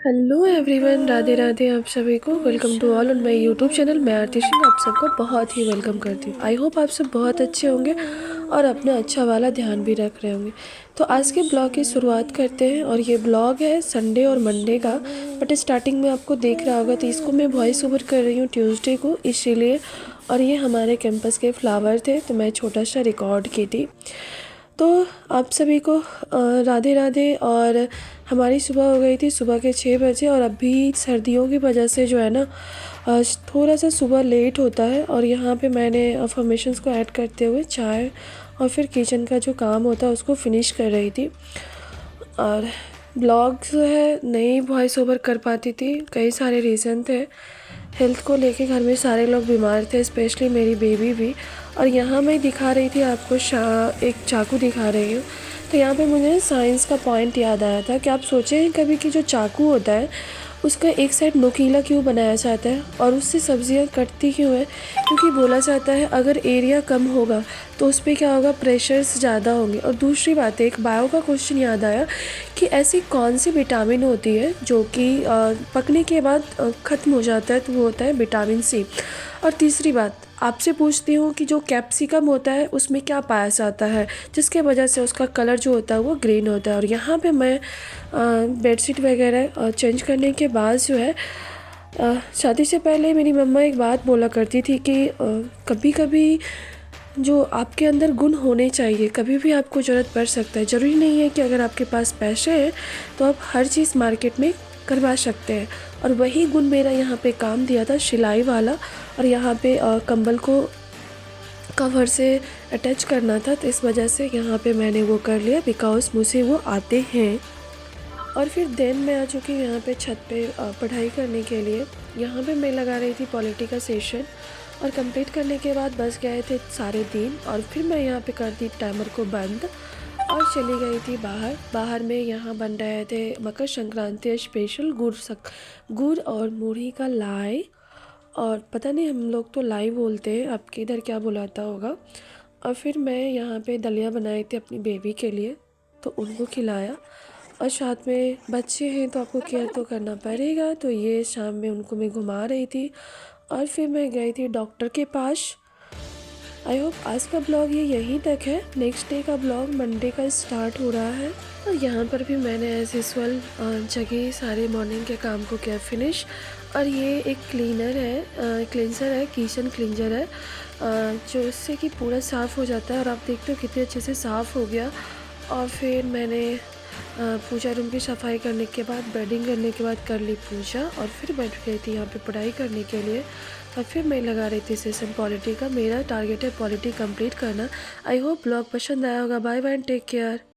Hello everyone, Radhe Radhe आप सभी को। Welcome to all on my YouTube channel. मैं आरती सिंह आप सबका बहुत ही वेलकम करती हूँ। आई होप आप सब बहुत अच्छे होंगे और अपना अच्छा वाला ध्यान भी रख रहे होंगे। तो आज के ब्लॉग की शुरुआत करते हैं और ये ब्लॉग है संडे और मंडे का। बट स्टार्टिंग में आपको देख रहा होगा तो इसको मैं वॉइस ओवर कर रही हूँ ट्यूसडे को, इसीलिए। और ये हमारे कैंपस के फ्लावर थे तो मैं छोटा सा रिकॉर्ड की थी। तो आप सभी को राधे राधे। और हमारी सुबह हो गई थी सुबह के 6 बजे, और अभी सर्दियों की वजह से जो है ना थोड़ा सा सुबह लेट होता है। और यहाँ पे मैंने अफर्मेशंस को ऐड करते हुए चाय और फिर किचन का जो काम होता है उसको फिनिश कर रही थी। और ब्लॉग जो है नहीं वॉइस ओवर कर पाती थी, कई सारे रीज़न थे। हेल्थ को लेके घर में सारे लोग बीमार थे, स्पेशली मेरी बेबी भी। और यहाँ मैं दिखा रही थी आपको एक चाकू दिखा रही हूँ। तो यहाँ पे मुझे साइंस का पॉइंट याद आया था कि आप सोचें कभी कि जो चाकू होता है उसका एक साइड नुकीला क्यों बनाया जाता है और उससे सब्जियां कटती क्यों है। क्योंकि बोला जाता है अगर एरिया कम होगा तो उस पर क्या होगा, प्रेशर्स ज़्यादा होंगे। और दूसरी बात है, एक बायो का क्वेश्चन याद आया कि ऐसी कौन सी विटामिन होती है जो कि पकने के बाद ख़त्म हो जाता है, तो वो होता है विटामिन सी। और तीसरी बात आपसे पूछती हूँ कि जो कैप्सिकम होता है उसमें क्या पाया जाता है जिसके वजह से उसका कलर जो होता है वो ग्रीन होता है। और यहाँ पे मैं बेडशीट वगैरह चेंज करने के बाद जो है शादी से पहले मेरी मम्मा एक बात बोला करती थी कि कभी कभी जो आपके अंदर गुण होने चाहिए, कभी भी आपको ज़रूरत पड़ सकता है। ज़रूरी नहीं है कि अगर आपके पास पैसे हैं तो आप हर चीज़ मार्केट में करवा सकते हैं। और वही गुण मेरा यहाँ पे काम दिया था, सिलाई वाला। और यहाँ पे कंबल को कवर से अटैच करना था, तो इस वजह से यहाँ पे मैंने वो कर लिया, बिकॉज मुझे वो आते हैं। और फिर देन मैं आ चुकी हूँ यहाँ पे छत पे पढ़ाई करने के लिए। यहाँ पे मैं लगा रही थी पॉलिटी का सेशन, और कंप्लीट करने के बाद बस गए थे 3:30। और फिर मैं यहाँ पे कर दी टाइमर को बंद और चली गई थी बाहर। बाहर में यहाँ बन रहे थे मकर संक्रांति स्पेशल गुड़ और मूढ़ी का लाई। और पता नहीं हम लोग तो लाई बोलते हैं, आपके इधर क्या बुलाता होगा। और फिर मैं यहाँ पे दलिया बनाई थी अपनी बेबी के लिए, तो उनको खिलाया। और साथ में बच्चे हैं तो आपको केयर तो करना पड़ेगा, तो ये शाम में उनको मैं घुमा रही थी। और फिर मैं गई थी डॉक्टर के पास। आई होप आज का ब्लॉग ये यहीं तक है। नेक्स्ट डे का ब्लॉग मंडे का स्टार्ट हो रहा है। और यहाँ पर भी मैंने एज यूजल जगह सारे मॉर्निंग के काम को किया फिनिश। और ये एक क्लीनर है, क्लींजर है, किचन क्लींजर है, जो इससे कि पूरा साफ़ हो जाता है। और आप देखते हो कितने अच्छे से साफ़ हो गया। और फिर मैंने पूजा रूम की सफाई करने के बाद, बेडिंग करने के बाद कर ली पूजा। और फिर बैठ गई थी यहाँ पे पढ़ाई करने के लिए। और फिर मैं लगा रही थी सेशन पॉलिटी का। मेरा टारगेट है पॉलिटी कंप्लीट करना। आई होप ब्लॉग पसंद आया होगा। Bye bye, take care.